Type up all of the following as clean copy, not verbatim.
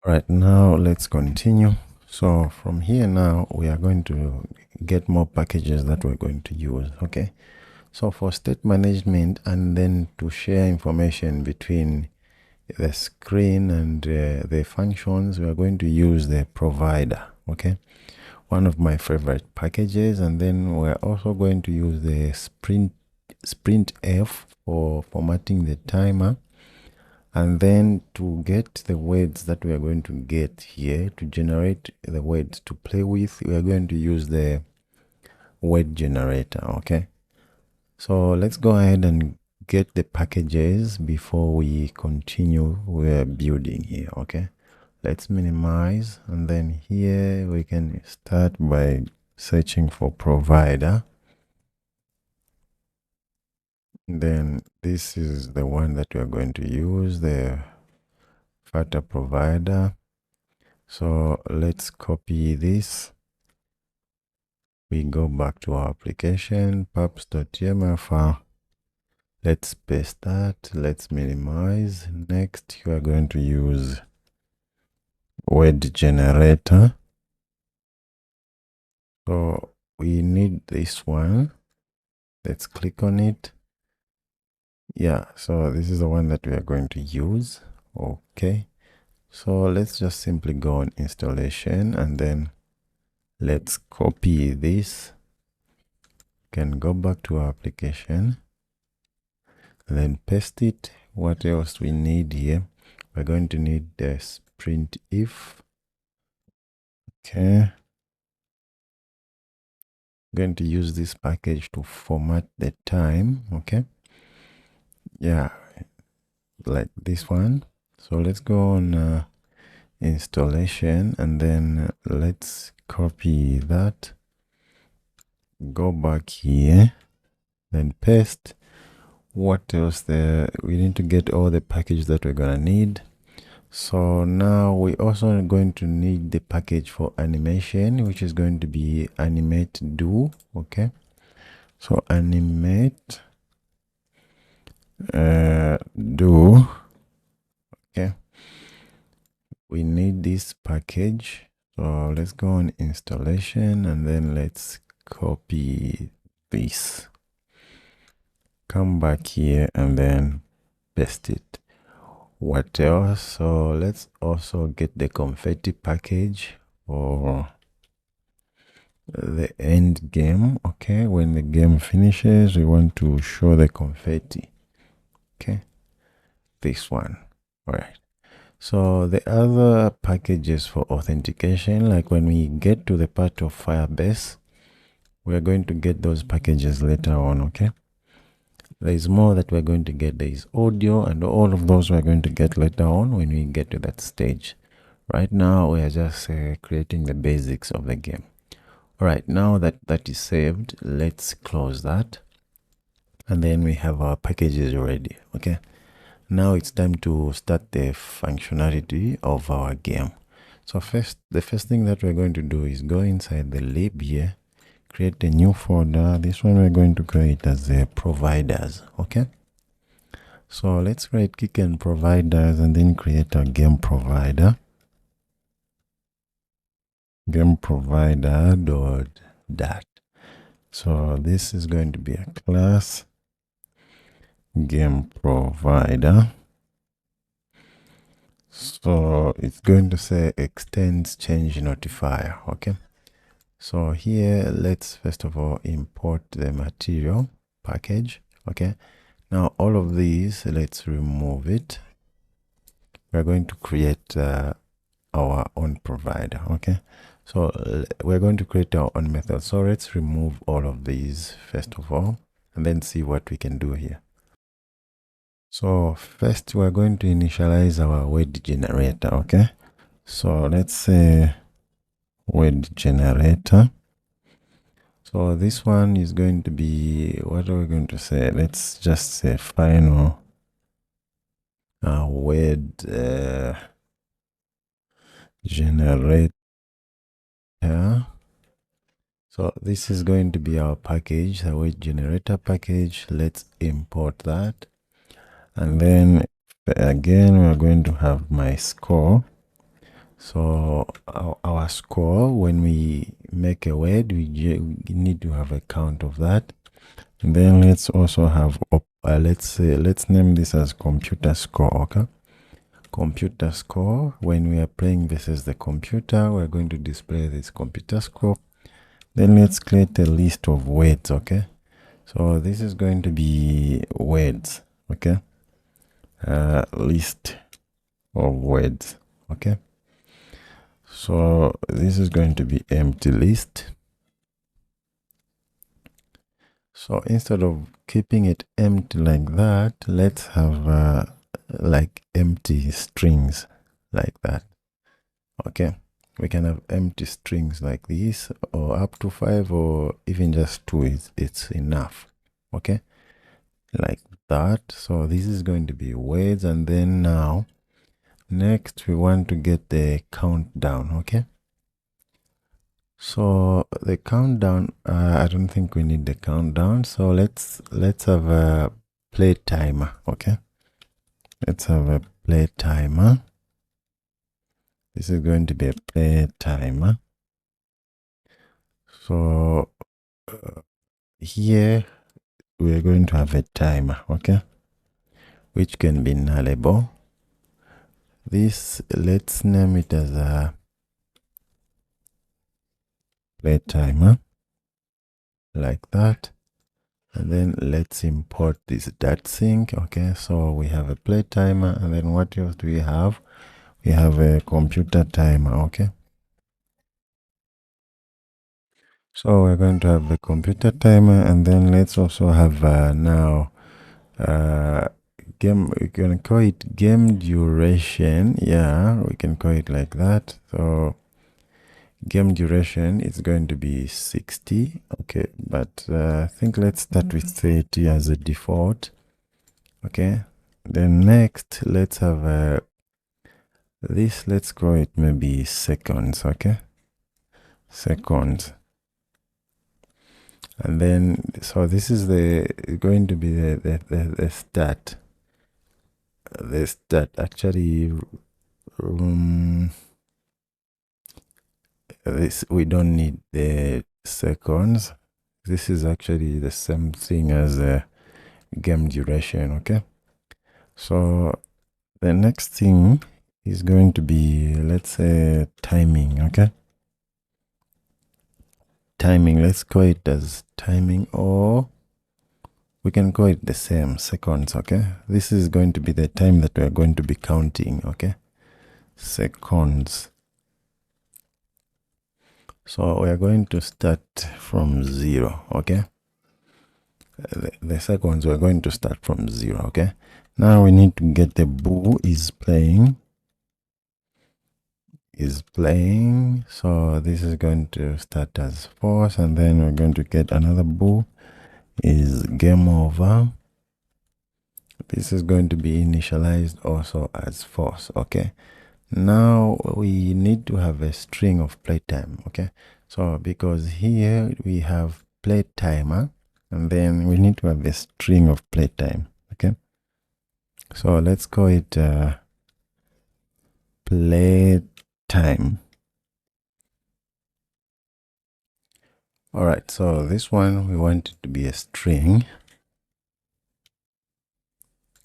Right now, let's continue. So from here now, we are going to get more packages that we're going to use. Okay. So for state management and then to share information between the screen and the functions, we are going to use the provider. Okay. One of my favorite packages. And then we're also going to use the sprint F for formatting the timer. And then to get the words that we are going to get here, to generate the words to play with, we are going to use the word generator. Okay. So let's go ahead and get the packages before we continue with building here. Okay. Let's minimize, and then here we can start by searching for provider. Then this is the one that we are going to use, the Flutter provider. So let's copy this. We go back to our application, pubs.yml file. Let's paste that. Let's minimize. Next, you are going to use word generator. So we need this one. Let's click on it. Yeah, so this is the one that we are going to use. Okay. So let's just simply go on installation and then let's copy this. Can go back to our application, then paste it. What else we need here? We're going to need the sprint if. Okay. I'm going to use this package to format the time. Okay. Yeah, like this one. So let's go on installation and then let's copy that. Go back here, then paste. What else there? We need to get all the package that we're gonna need. So now we also are going to need the package for animation, which is going to be animate do. Okay. So animate do. Okay. We need this package. So let's go on installation and then let's copy this. Come back here and then paste it. What else? So let's also get the confetti package for the end game. Okay, when the game finishes, we want to show the confetti. Okay, this one. All right. So the other packages for authentication, like when we get to the part of Firebase, we are going to get those packages later on. Okay. There is more that we're going to get. There is audio, and all of those we're going to get later on when we get to that stage. Right now, we are just creating the basics of the game. All right, now that that is saved, let's close that. And then we have our packages already. Okay. Now it's time to start the functionality of our game. So the first thing that we're going to do is go inside the lib here, create a new folder. This one we're going to create as the providers. Okay. So let's write kick and providers and then create a game provider. Game provider dot dat. So this is going to be a class game provider. So it's going to say extends change notifier. Okay. So here, let's first of all import the material package. Okay. Now all of these, let's remove it. We're going to create our own provider. Okay. So we're going to create our own method. So let's remove all of these first of all, and then see what we can do here. So first we're going to initialize our word generator. Okay. So let's say word generator. So this one is going to be, what are we going to say? Let's just say final word generator. So this is going to be our package, the word generator package. Let's import that. And then again, we're going to have my score. So our score, when we make a word, we need to have a count of that. And then let's also have let's name this as computer score. Okay, computer score. When we are playing versus the computer, we're going to display this computer score. Then let's create a list of words. Okay, so this is going to be words. Okay, list of words. Okay, so this is going to be empty list. So instead of keeping it empty like that, let's have like empty strings like that. Okay, we can have empty strings like this, or up to 5, or even just 2 it's enough. Okay, like that. So this is going to be words, and then now next we want to get the countdown. Okay, so the countdown, I don't think we need the countdown, so let's have a play timer. Okay, let's have a play timer. This is going to be a play timer. So here we're going to have a timer. Okay, which can be nullable. This, let's name it as a play timer, like that. And then let's import this dot sync. Okay, so we have a play timer, and then what else do we have? We have a computer timer. Okay, so we're going to have the computer timer, and then let's also have now game, we can call it game duration. Yeah, we can call it like that. So game duration is going to be 60. Okay, but I think let's start with 30 as a default. Okay, then next let's have this, let's call it maybe seconds. Okay, seconds. And then so this is going to be the stat. The stat actually, this, we don't need the seconds. This is actually the same thing as game duration. Okay, so the next thing is going to be, let's say, timing. Okay, timing, let's call it as timing, or we can call it the same, seconds. Okay, this is going to be the time that we're going to be counting. Okay, seconds. So we are going to start from 0. Okay, the seconds, we're going to start from 0. Okay, now we need to get the bool is playing. So this is going to start as false, and then we're going to get another bool is game over. This is going to be initialized also as false. Okay, now we need to have a string of playtime. Okay, so because here we have play timer, and then we need to have a string of playtime. Okay, so let's call it playtime. All right, so this one we want it to be a string.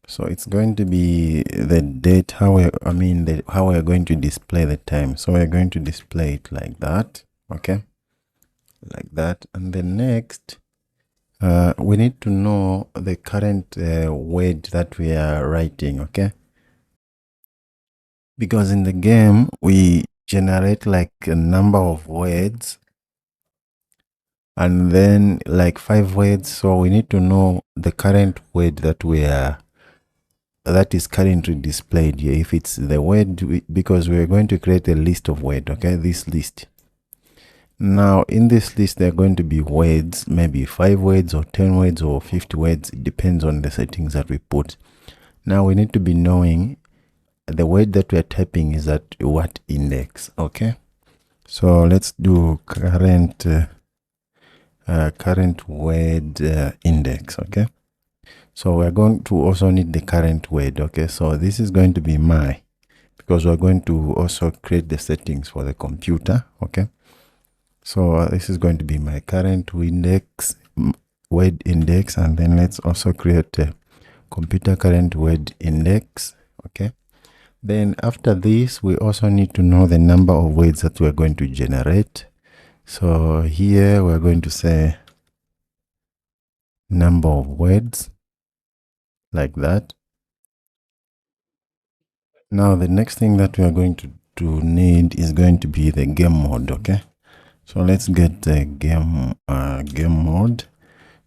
So it's going to be the date, how we're going to display the time. So we're going to display it like that. Okay, like that. And then next, we need to know the current word that we are writing. Okay, because in the game we generate like a number of words, and then like 5 words. So we need to know the current word that is currently displayed here, if it's the word, because we're going to create a list of words. Okay, this list. Now in this list there are going to be words, maybe 5 words or 10 words or 50 words. It depends on the settings that we put. Now we need to be knowing the word that we are typing is at what index. Okay, so let's do current word index. Okay, so we're going to also need the current word. Okay, so this is going to be my, because we're going to also create the settings for the computer. Okay, so this is going to be my current word index, and then let's also create a computer current word index. Okay, then after this we also need to know the number of words that we're going to generate. So here we're going to say number of words, like that. Now the next thing that we are going to need is going to be the game mode. Okay, so let's get the game mode.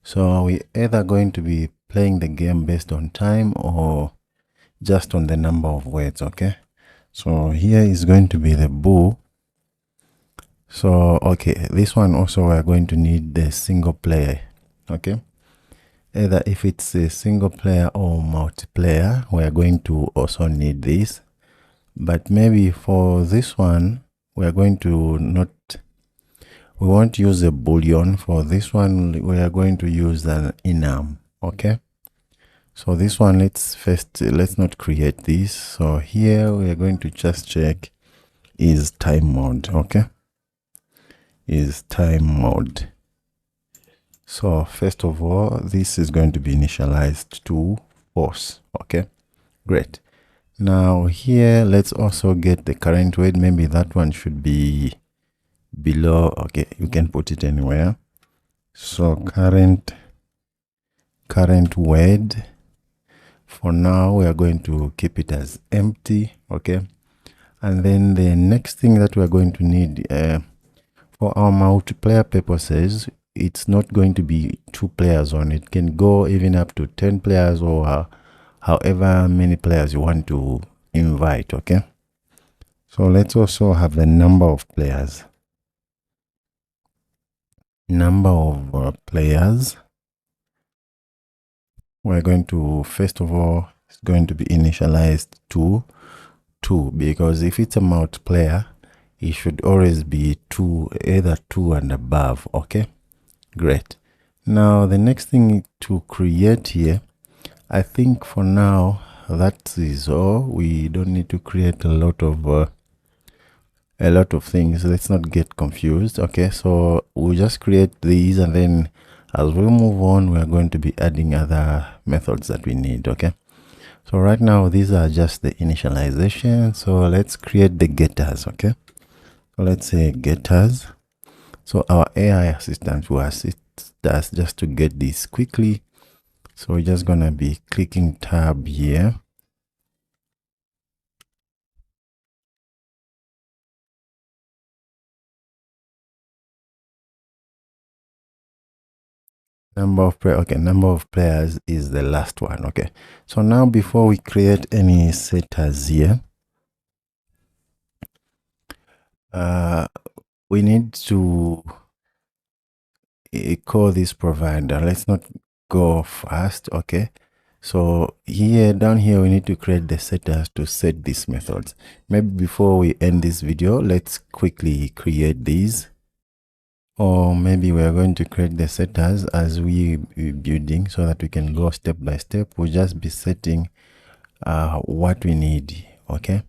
So we either going to be playing the game based on time or just on the number of words. Okay, so here is going to be the bool. So okay, this one also we are going to need the single player. Okay, either if it's a single player or multiplayer, we are going to also need this. But maybe for this one we are going to we won't use a boolean. For this one we are going to use an enum. Okay, so this one, let's not create this. So here we are going to just check is time mode. Okay, is time mode. So first of all, this is going to be initialized to false. Okay, great. Now here let's also get the current word. Maybe that one should be below. Okay, you can put it anywhere. So current word, for now we are going to keep it as empty. Okay, and then the next thing that we are going to need for our multiplayer purposes, it's not going to be 2 players on it. Can go even up to 10 players or however many players you want to invite. Okay, so let's also have the number of players. Number of players, we're going to, first of all, it's going to be initialized to 2, because if it's a multiplayer it should always be 2, either 2 and above. Okay, great. Now the next thing to create here, I think for now that is all. We don't need to create a lot of things. Let's not get confused. Okay, so we'll just create these, and then as we move on we are going to be adding other methods that we need. Okay, so right now these are just the initialization. So let's create the getters. Okay, so let's say getters. So our AI assistant will assist us just to get this quickly. So we're just gonna be clicking tab here. Number of players is the last one. Okay, so now before we create any setters here, we need to call this provider. Let's not go fast. Okay, so down here we need to create the setters to set these methods. Maybe before we end this video, let's quickly create these. Or maybe we are going to create the setters as we building, so that we can go step by step. We'll just be setting what we need. Okay,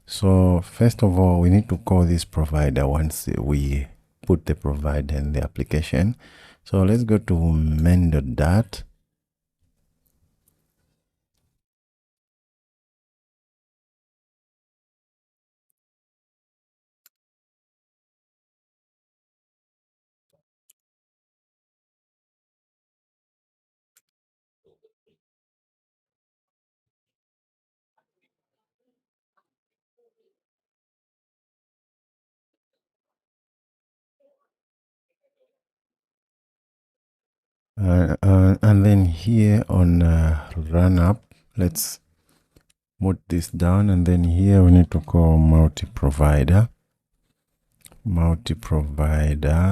so first of all we need to call this provider once we put the provider in the application. So let's go to main.dat. And then here on run up, let's put this down, and then here we need to call multi-provider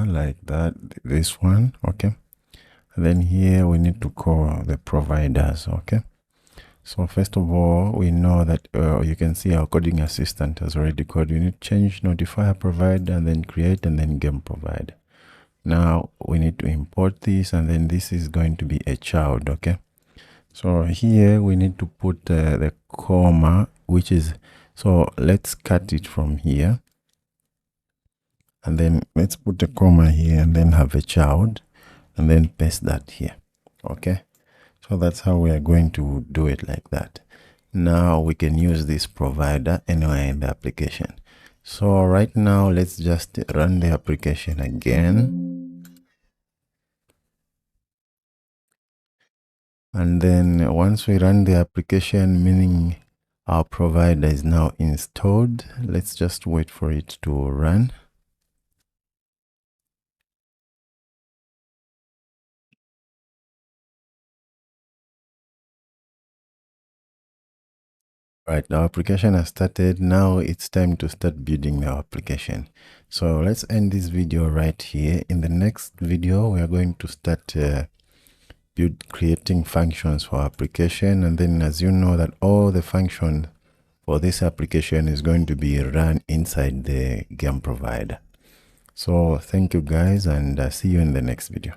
like that, this one. Okay, and then here we need to call the providers. Okay, so first of all we know that you can see our coding assistant has already coded. We need to change notifier provider, and then create, and then game provider. Now we need to import this, and then this is going to be a child. Okay, so here we need to put the comma, which is So let's cut it from here, and then let's put a comma here and then have a child and then paste that here. Okay, so that's how we are going to do it, like that. Now we can use this provider anywhere in the application. So right now let's just run the application again, and then once we run the application, meaning our provider is now installed, let's just wait for it to run. Right, our application has started. Now it's time to start building our application. So let's end this video right here. In the next video, we are going to start creating functions for application. And then, as you know, that all the functions for this application is going to be run inside the game provider. So thank you guys, and see you in the next video.